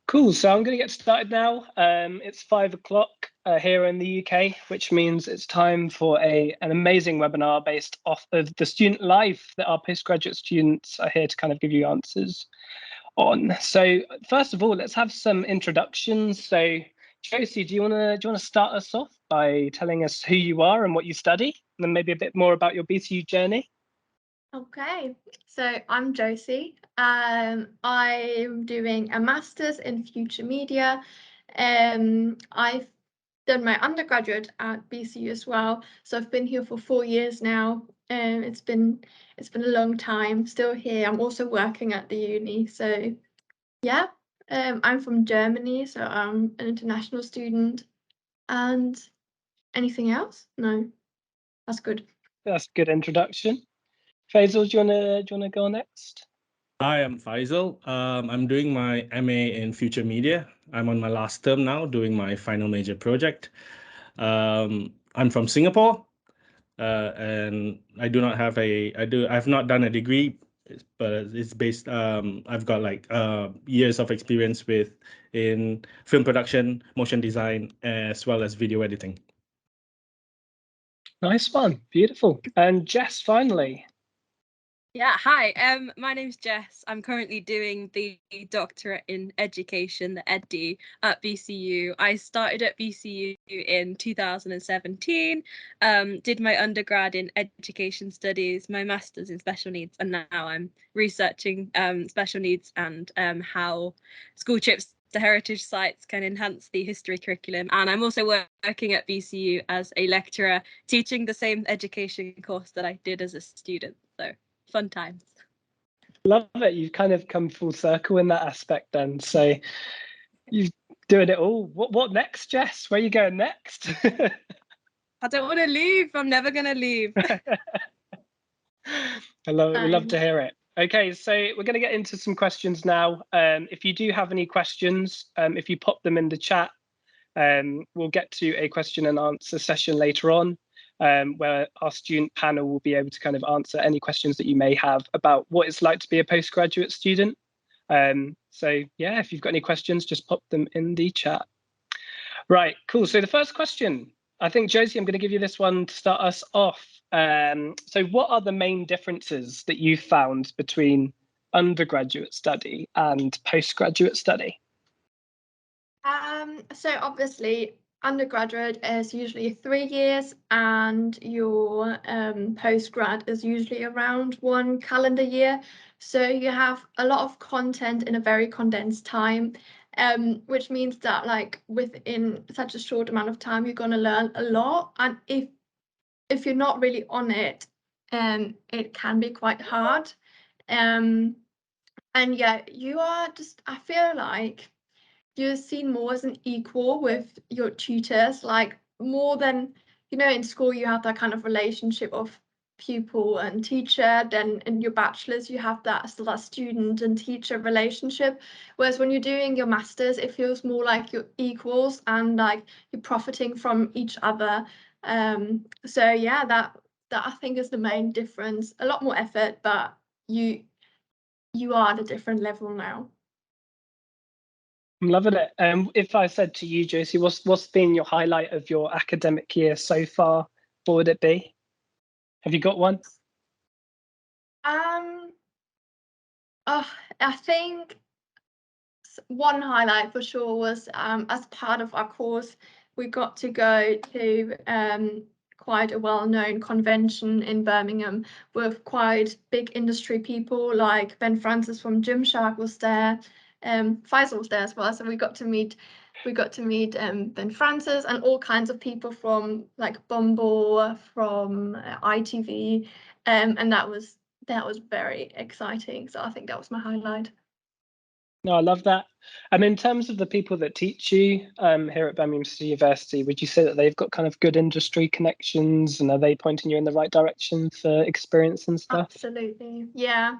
Cool, so I'm going to get started now. It's 5 o'clock here in the UK, which means it's time for an amazing webinar based off of the student life that our postgraduate students are here to kind of give you answers on. So first of all, let's have some introductions. So Josie, do you want to start us off by telling us who you are and what you study, and then maybe a bit more about your BCU journey? Okay, so I'm Josie. I'm doing a master's in future media. I've done my undergraduate at BCU as well, so I've been here for 4 years now. It's been a long time. Still here. I'm also working at the uni. So yeah, I'm from Germany, so I'm an international student. And anything else? No, that's good. That's a good introduction. Faisal, do you wanna go next? Hi, I'm Faisal. I'm doing my MA in Future Media. I'm on my last term now, doing my final major project. I'm from Singapore, and I've not done a degree, but it's based. I've got like years of experience in film production, motion design, as well as video editing. Nice one, beautiful. And Jess, finally. Yeah, hi. My name's Jess. I'm currently doing the doctorate in education, the EdD, at BCU. I started at BCU in 2017, did my undergrad in education studies, my master's in special needs, and now I'm researching special needs and how school trips to heritage sites can enhance the history curriculum. And I'm also working at BCU as a lecturer, teaching the same education course that I did as a student. So fun times. Love it. You've kind of come full circle in that aspect then. So you're doing it all. What next, Jess? Where are you going next? I don't want to leave. I'm never going to leave. We love to hear it. Okay, so we're going to get into some questions now. If you do have any questions, if you pop them in the chat, we'll get to a question and answer session later on, where our student panel will be able to kind of answer any questions that you may have about what it's like to be a postgraduate student. So yeah, if you've got any questions, just pop them in the chat. Right, cool. So the first question, I think, Josie, I'm going to give you this one to start us off. So what are the main differences that you found between undergraduate study and postgraduate study? So obviously undergraduate is usually 3 years and your postgrad is usually around 1 calendar year. So you have a lot of content in a very condensed time, which means that like within such a short amount of time, you're going to learn a lot. And if you're not really on it, it can be quite hard. And yeah, you are just, I feel like you're seen more as an equal with your tutors, like more than, in school you have that kind of relationship of pupil and teacher. Then in your bachelor's you have that student and teacher relationship, whereas when you're doing your master's it feels more like you're equals and like you're profiting from each other. So yeah, that I think is the main difference. A lot more effort, but you are at a different level now. I'm loving it. If I said to you, Josie, what's been your highlight of your academic year so far? What would it be? Have you got one? I think one highlight for sure was as part of our course, we got to go to quite a well-known convention in Birmingham with quite big industry people, like Ben Francis from Gymshark was there, Faisal was there as well. So we got to meet Ben Francis and all kinds of people from like Bumble, from ITV, and that was very exciting. So I think that was my highlight. No, I love that. And in terms of the people that teach you here at Birmingham City University, would you say that they've got kind of good industry connections, and are they pointing you in the right direction for experience and stuff? Absolutely, yeah.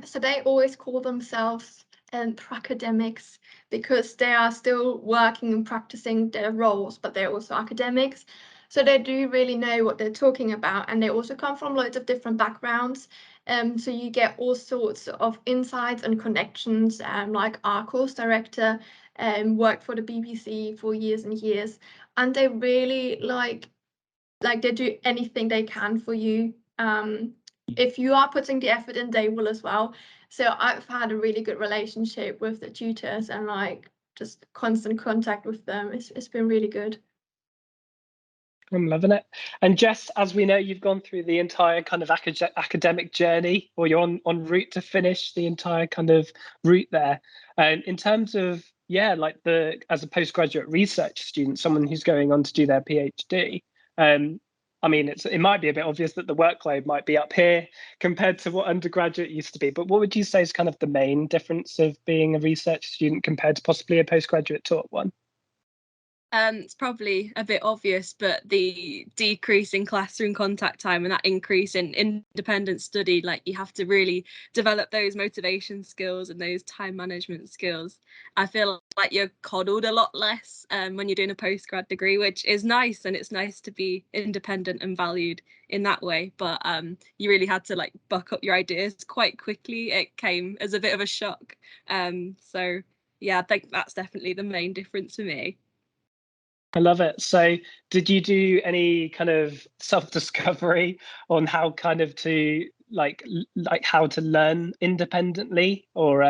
So they always call themselves academics because they are still working and practicing their roles, but they're also academics. So they do really know what they're talking about, and they also come from loads of different backgrounds. So you get all sorts of insights and connections. Like our course director, worked for the BBC for years and years, and they really like they do anything they can for you. If you are putting the effort in, they will as well. So I've had a really good relationship with the tutors and like just constant contact with them. It's been really good. I'm loving it. And Jess, as we know, you've gone through the entire kind of academic journey, or you're on route to finish the entire kind of route there. And in terms of, yeah, like as a postgraduate research student, someone who's going on to do their PhD, I mean, it might be a bit obvious that the workload might be up here compared to what undergraduate used to be. But what would you say is kind of the main difference of being a research student compared to possibly a postgraduate taught one? It's probably a bit obvious, but the decrease in classroom contact time and that increase in independent study, like you have to really develop those motivation skills and those time management skills. I feel like you're coddled a lot less when you're doing a postgrad degree, which is nice, and it's nice to be independent and valued in that way. But you really had to like buck up your ideas quite quickly. It came as a bit of a shock. So yeah, I think that's definitely the main difference for me. I love it. So did you do any kind of self-discovery on how kind of to like how to learn independently, or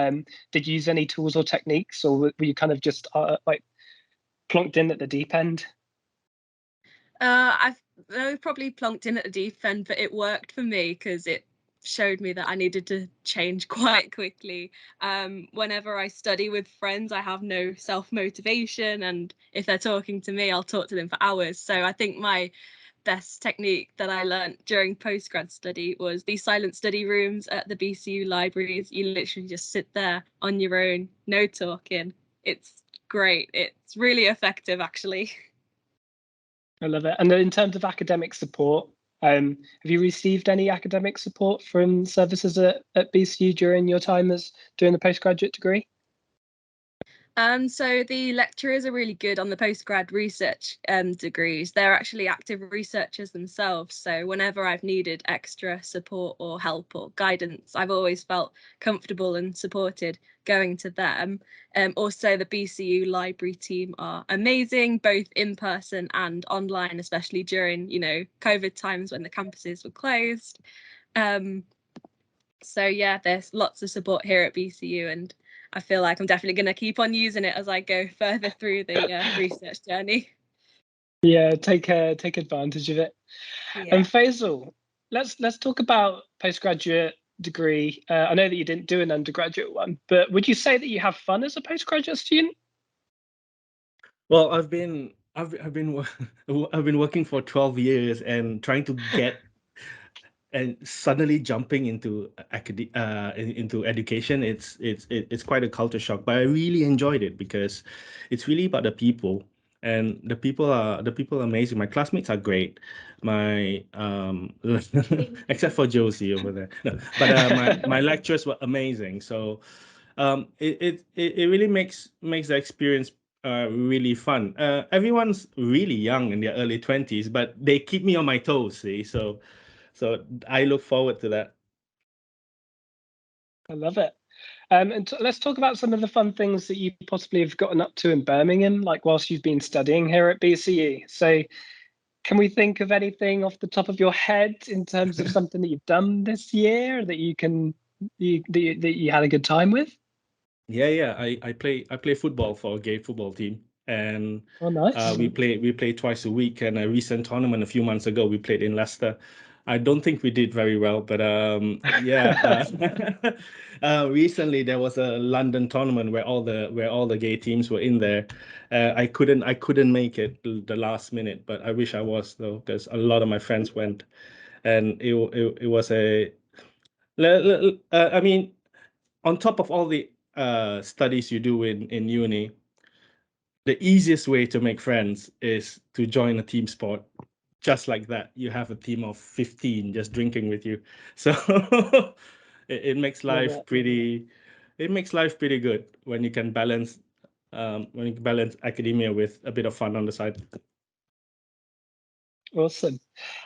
did you use any tools or techniques, or were you kind of just like plonked in at the deep end? I've probably plonked in at the deep end, but it worked for me because it showed me that I needed to change quite quickly. Whenever I study with friends, I have no self-motivation, and if they're talking to me, I'll talk to them for hours. So I think my best technique that I learned during postgrad study was these silent study rooms at the BCU libraries. You literally just sit there on your own, no talking. It's great. It's really effective, actually. I love it. And then in terms of academic support, have you received any academic support from services at BCU during your time as doing the postgraduate degree? So the lecturers are really good on the postgrad research degrees. They're actually active researchers themselves. So whenever I've needed extra support or help or guidance, I've always felt comfortable and supported going to them. Also, the BCU library team are amazing, both in person and online, especially during, COVID times when the campuses were closed. So yeah, there's lots of support here at BCU, and I feel like I'm definitely going to keep on using it as I go further through the research journey. Yeah, take advantage of it. Yeah. And Faisal, let's talk about postgraduate degree. I know that you didn't do an undergraduate one, but would you say that you have fun as a postgraduate student? Well, I've been working for 12 years and trying to get and suddenly jumping into into education. It's quite a culture shock, but I really enjoyed it because it's really about the people, and the people are amazing. My classmates are great. My except for Josie over there. No, but my lectures were amazing. So it really makes the experience really fun. Everyone's really young in their early 20s, but they keep me on my toes. See, so I look forward to that. I love it. And let's talk about some of the fun things that you possibly have gotten up to in Birmingham, like whilst you've been studying here at BCU. So can we think of anything off the top of your head in terms of something that you've done this year that you had a good time with? Yeah. I play football for a gay football team, and Oh, nice. we play twice a week. And a recent tournament a few months ago, we played in Leicester. I don't think we did very well, but yeah. Recently there was a London tournament where all the gay teams were in there. I couldn't make it the last minute, but I wish I was, though, because a lot of my friends went, and it was I mean, on top of all the studies you do in uni, the easiest way to make friends is to join a team sport. Just like that, you have a team of 15 just drinking with you. So it makes life pretty good when you can balance academia with a bit of fun on the side. Awesome.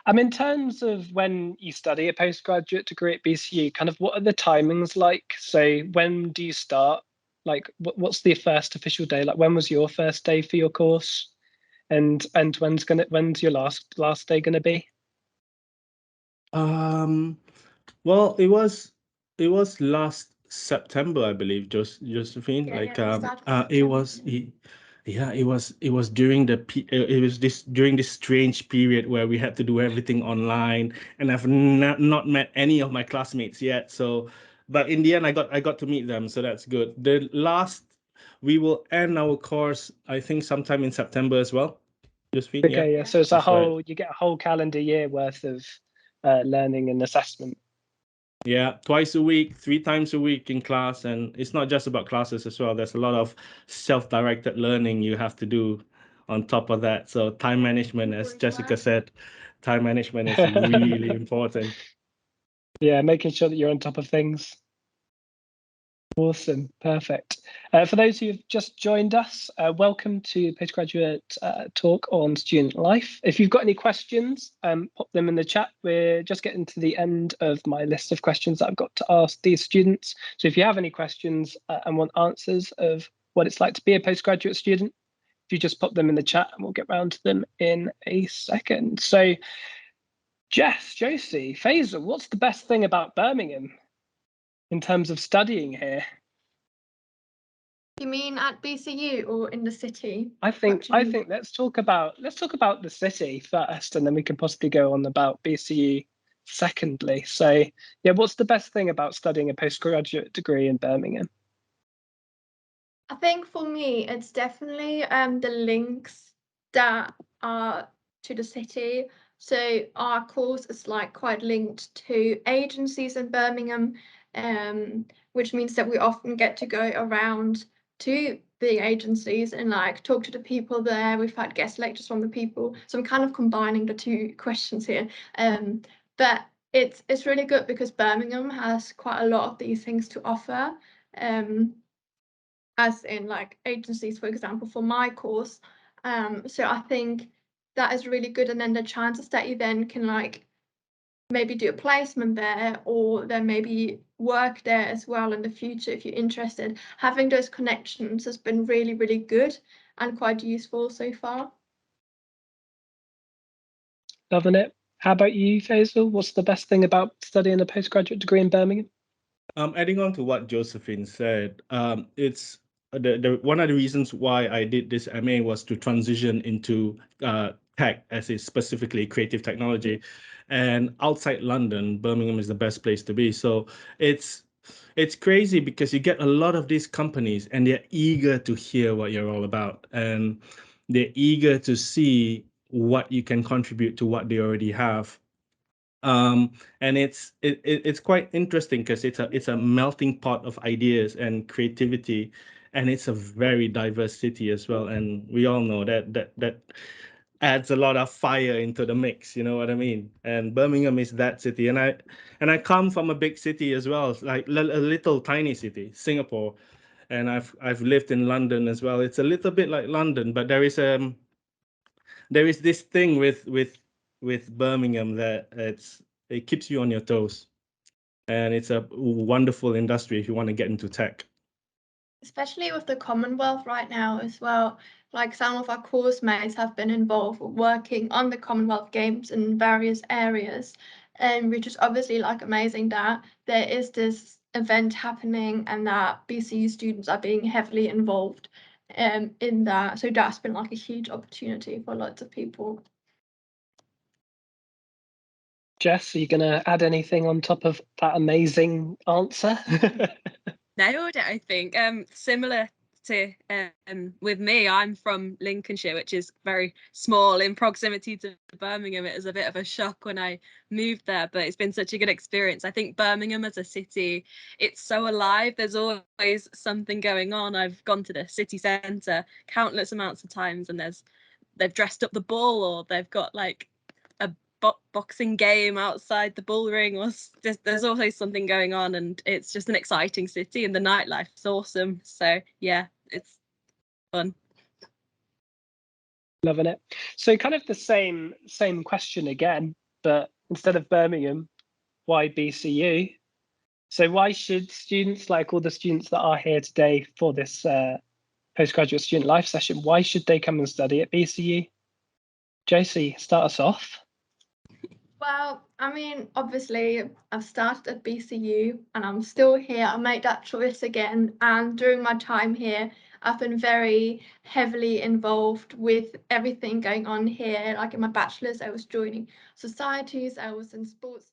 In terms of when you study a postgraduate degree at BCU, kind of what are the timings like? So when do you start Like, what's the first official day? Like, when was your first day for your course? And when's your last day gonna be? Well, it was last September, I believe, Josephine. Yeah, Like the start of it September, was yeah. yeah, it was during during this strange period where we had to do everything online, and I've not met any of my classmates yet. So, but in the end, I got to meet them, so that's good. We will end our course, I think, sometime in September as well. Josephine, yeah, Okay, yeah. So it's that's right. you get a whole calendar year worth of learning and assessment. Yeah, twice a week, 3 times a week in class. And it's not just about classes as well. There's a lot of self-directed learning you have to do on top of that. So time management, as Jessica said, time management is really important. Yeah, making sure that you're on top of things. Awesome, perfect. For those who have just joined us, welcome to postgraduate talk on student life. If you've got any questions, pop them in the chat. We're just getting to the end of my list of questions that I've got to ask these students. So if you have any questions and want answers of what it's like to be a postgraduate student, if you just pop them in the chat and we'll get round to them in a second. So Jess, Josie, Faisal, what's the best thing about Birmingham in terms of studying here? You mean at BCU or in the city? I think let's talk about the city first, and then we can possibly go on about BCU secondly. So yeah, what's the best thing about studying a postgraduate degree in Birmingham? I think for me, it's definitely the links that are to the city. So our course is like quite linked to agencies in Birmingham, which means that we often get to go around to the agencies and like talk to the people there. We've had guest lectures from the people. So I'm kind of combining the two questions here. But it's really good because Birmingham has quite a lot of these things to offer. As in like agencies, for example, for my course. So I think that is really good. And then the chances that you then can like maybe do a placement there or then maybe work there as well in the future if you're interested. Having those connections has been really, really good and quite useful so far. Loving it. How about you, Faisal? What's the best thing about studying a postgraduate degree in Birmingham? Adding on to what Josephine said, it's one of the reasons why I did this MA was to transition into tech, as is specifically creative technology, and outside London, Birmingham is the best place to be. So it's crazy because you get a lot of these companies and they're eager to hear what you're all about, and they're eager to see what you can contribute to what they already have. And it's quite interesting because it's a melting pot of ideas and creativity, and it's a very diverse city as well. And we all know that adds a lot of fire into the mix. You know what I mean? And Birmingham is that city, and I come from a big city as well, like a little tiny city, Singapore, and I've lived in London as well. It's a little bit like London, but there is this thing with Birmingham that it keeps you on your toes, and it's a wonderful industry if you want to get into tech. Especially with the Commonwealth right now as well. Like some of our course mates have been involved working on the Commonwealth Games in various areas, which is obviously like amazing that there is this event happening and that BCU students are being heavily involved in that. So that's been like a huge opportunity for lots of people. Jess, are you going to add anything on top of that amazing answer? Nailed it, I think. Similar to with me, I'm from Lincolnshire, which is very small in proximity to Birmingham. It was a bit of a shock when I moved there, but it's been such a good experience. I think Birmingham as a city, it's so alive. There's always something going on. I've gone to the city centre countless amounts of times, and they've dressed up the bull, or they've got like a boxing game outside the bull ring, or there's always something going on, and it's just an exciting city, and the nightlife is awesome. So yeah, it's fun. Loving it. So kind of the same question again, but instead of Birmingham, why BCU? So why should students, like all the students that are here today for this postgraduate student life session, why should they come and study at BCU? Josie, start us off. Well, I mean, obviously, I've started at BCU and I'm still here. I made that choice again. And during my time here, I've been very heavily involved with everything going on here. Like in my bachelor's, I was joining societies, I was in sports